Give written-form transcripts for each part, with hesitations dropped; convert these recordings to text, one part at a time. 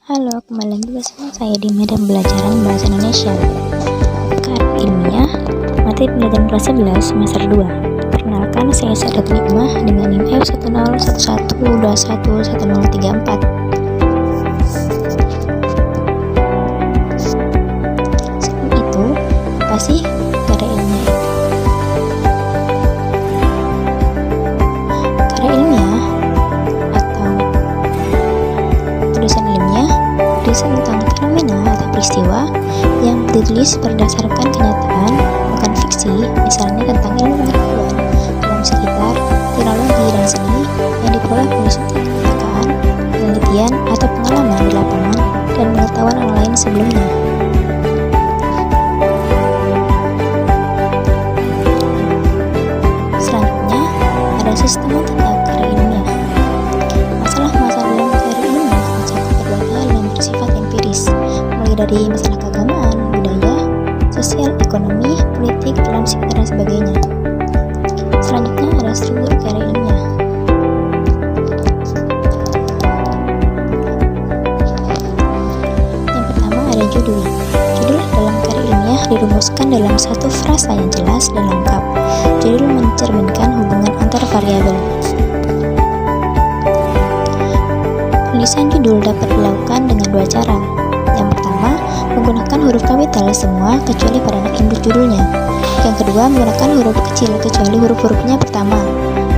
Halo, kembali lagi bersama saya di medan belajaran Bahasa Indonesia. Karya ilmiah, materi pelajaran kelas 11 semester 2. Perkenalkan, saya Sadat Nikmah dengan NIM F1011211034. Sebelum itu, apa sih karya ilmiah? Karya ilmiah atau tulisan ilmiah tentang fenomena atau peristiwa yang ditulis berdasarkan kenyataan, bukan fiksi, misalnya tentang ilmu pengetahuan dalam sekitar, teknologi dan seni yang diperoleh melalui kepekaan, penelitian atau pengalaman di lapangan dan pengetahuan orang lain sebelumnya. Selanjutnya, ada sistematika karya ilmiah. Masalah-masalah dalam karya ilmiah mencakup berbagai hal yang bersifat empiris, mulai dari masalah keagamaan, budaya, sosial, ekonomi, politik, dalam sekitar dan sebagainya. Selanjutnya ada struktur karya ilmiah. Yang pertama ada judul. Judul dalam karya ilmiah dirumuskan dalam satu frasa yang jelas dan lengkap. Judul mencerminkan hubungan antar variabel. Penulisan judul dapat dilakukan dengan dua cara. Yang pertama, menggunakan huruf kapital semua kecuali pada induk judulnya. Yang kedua, menggunakan huruf kecil kecuali huruf-hurufnya pertama.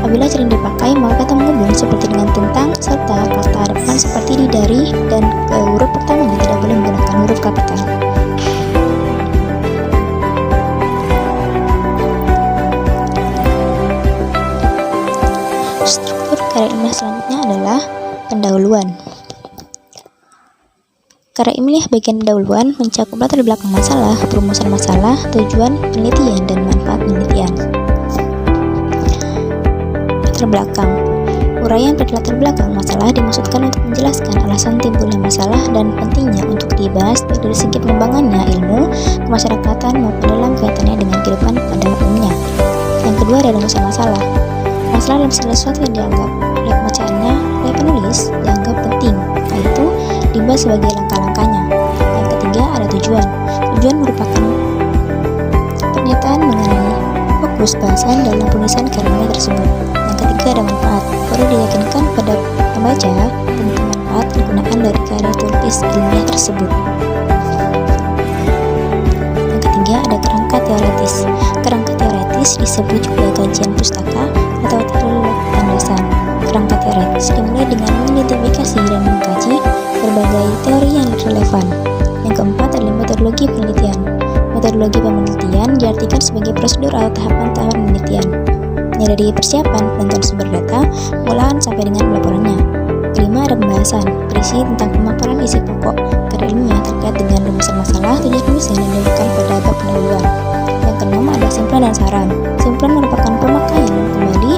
Apabila sering dipakai, maka kata menghubung seperti dengan tentang, serta kata depan seperti di, dari, dan ke huruf pertamanya tidak boleh menggunakan huruf kapital. Struktur karya ilmiah selanjutnya adalah pendahuluan. Karya ilmiah bagian pendahuluan mencakup latar belakang masalah, perumusan masalah, tujuan penelitian, dan manfaat penelitian. Latar belakang. Uraian pada latar belakang masalah dimaksudkan untuk menjelaskan alasan timbulnya masalah dan pentingnya untuk dibahas dari segi pengembangannya ilmu, kemasyarakatan maupun dalam kaitannya dengan kehidupan pada umumnya. Yang kedua ada rumusan masalah. Masalah dalam segala sesuatu yang dianggap oleh pembacaannya oleh penulis dianggap penting, yaitu dibahas sebagai langkah-langkahnya. Yang ketiga ada tujuan. Tujuan merupakan pernyataan mengenai fokus bahasan dalam penulisan karya tersebut. Yang ketiga ada manfaat. Perlu diyakinkan pada pembaca tentang manfaat penggunaan dari karya tulis ilmiah tersebut. Yang ketiga ada kerangka teoretis. Kerangka teoretis disebut juga kajian pustaka atau teori landasan. Kerangka teoretis dimulai dengan mengidentifikasi dan mengkaji berbagai teori yang relevan. Yang keempat adalah metodologi penelitian. Metodologi penelitian diartikan sebagai prosedur atau tahapan-tahapan penelitian, mulai dari persiapan penentuan sumber data, pengolahan sampai dengan pelaporannya. Kelima ada pembahasan, berisi tentang pemaparan isi pokok karya ilmiah terkait dengan rumusan masalah, tujuan penulisan yang dilakukan pada bab pendahuluan. Yang keenam ada simpulan dan saran. Simpulan merupakan pemakaian kembali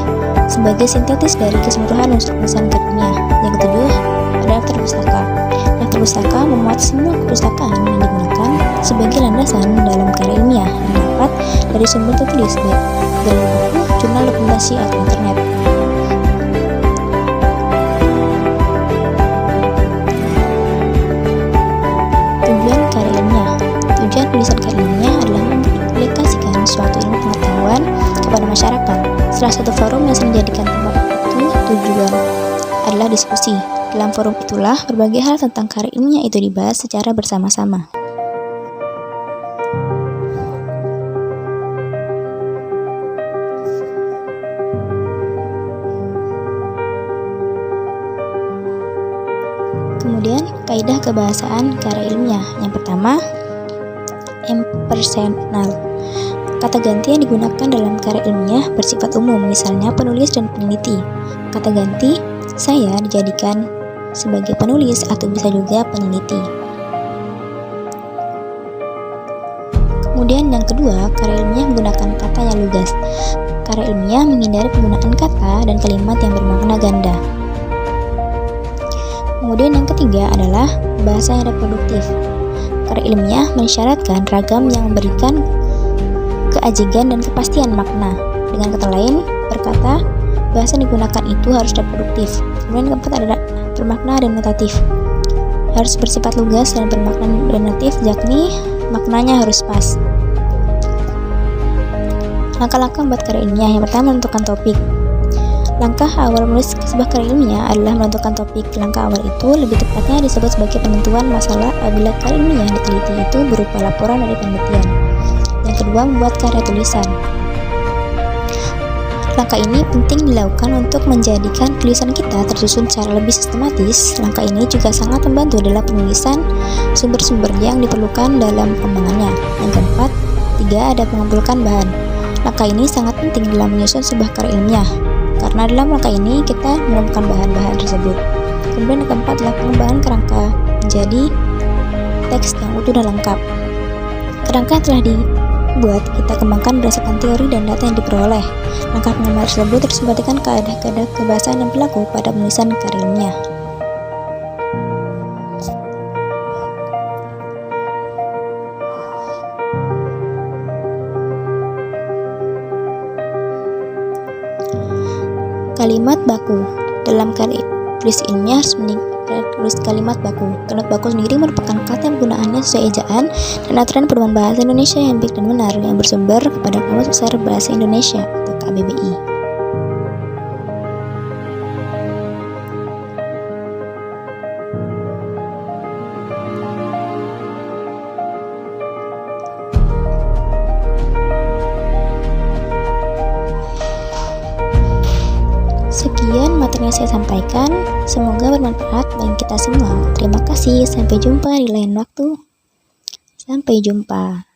sebagai sintetis dari keseluruhan unsur penulisan karya ilmiah. Yang ketujuh ada daftar pustaka. Daftar pustaka memuat semua perpustakaan yang digunakan sebagai landasan dalam karya ilmiah yang dapat dari sumber tertulis baik dari buku, jurnal, dokumentasi atau internet. Tujuan karya ilmiah. Tujuan penulisan karya ilmiah adalah mempublikasikan suatu ilmu pengetahuan kepada masyarakat. Salah satu forum yang sering dijadikan tempat itu tujuan adalah diskusi. Dalam forum itulah berbagai hal tentang karya ilmiah itu dibahas secara bersama-sama. Kemudian, kaidah kebahasaan karya ilmiah. Yang pertama, impersonal. Kata ganti yang digunakan dalam karya ilmiah bersifat umum, misalnya penulis dan peneliti. Kata ganti saya dijadikan sebagai penulis atau bisa juga peneliti. Kemudian yang kedua, karya ilmiah menggunakan kata yang lugas. Karya ilmiah menghindari penggunaan kata dan kalimat yang bermakna ganda. Kemudian yang ketiga adalah bahasa yang reproduktif. Karya ilmiah mensyaratkan ragam yang memberikan keajigan dan kepastian makna. Dengan kata lain, berkata bahasa yang digunakan itu harus reproduktif. Kemudian yang keempat ada bermakna dan notatif. harus bersifat lugas dan bermakna donatif, yakni maknanya harus pas. Langkah-langkah membuat karya ilmiah. Yang pertama, menentukan topik. Langkah awal menulis sebuah karya ilmiah adalah menentukan topik. Langkah awal itu lebih tepatnya disebut sebagai penentuan masalah apabila karya ilmiah yang diteliti itu berupa laporan dari penelitian. Yang kedua, membuat karya tulisan. Langkah ini penting dilakukan untuk menjadikan tulisan kita tersusun secara lebih sistematis. Langkah ini juga sangat membantu dalam penulisan sumber-sumber yang diperlukan dalam pengembangannya. Yang keempat, ada mengumpulkan bahan. Langkah ini sangat penting dalam menyusun sebuah karya ilmiah, karena dalam langkah ini kita menemukan bahan-bahan tersebut. Kemudian yang keempat adalah pengembangan kerangka menjadi teks yang utuh dan lengkap. Kerangka yang telah dibuat kita kembangkan berdasarkan teori dan data yang diperoleh. Langkah pengembangan tersebut terus memperhatikan kaidah-kaidah kebahasaan yang berlaku pada penulisan karya ilmiah. Kalimat baku. Dalam karya tulis ilmiah harus menulis kalimat baku. Kalimat baku sendiri merupakan kata yang penggunaannya sesuai ejaan dan aturan pedoman bahasa Indonesia yang baik dan benar yang bersumber kepada Kamus Besar Bahasa Indonesia atau KBBI. Sekian materi yang saya sampaikan, semoga bermanfaat bagi kita semua. Terima kasih, sampai jumpa di lain waktu. Sampai jumpa.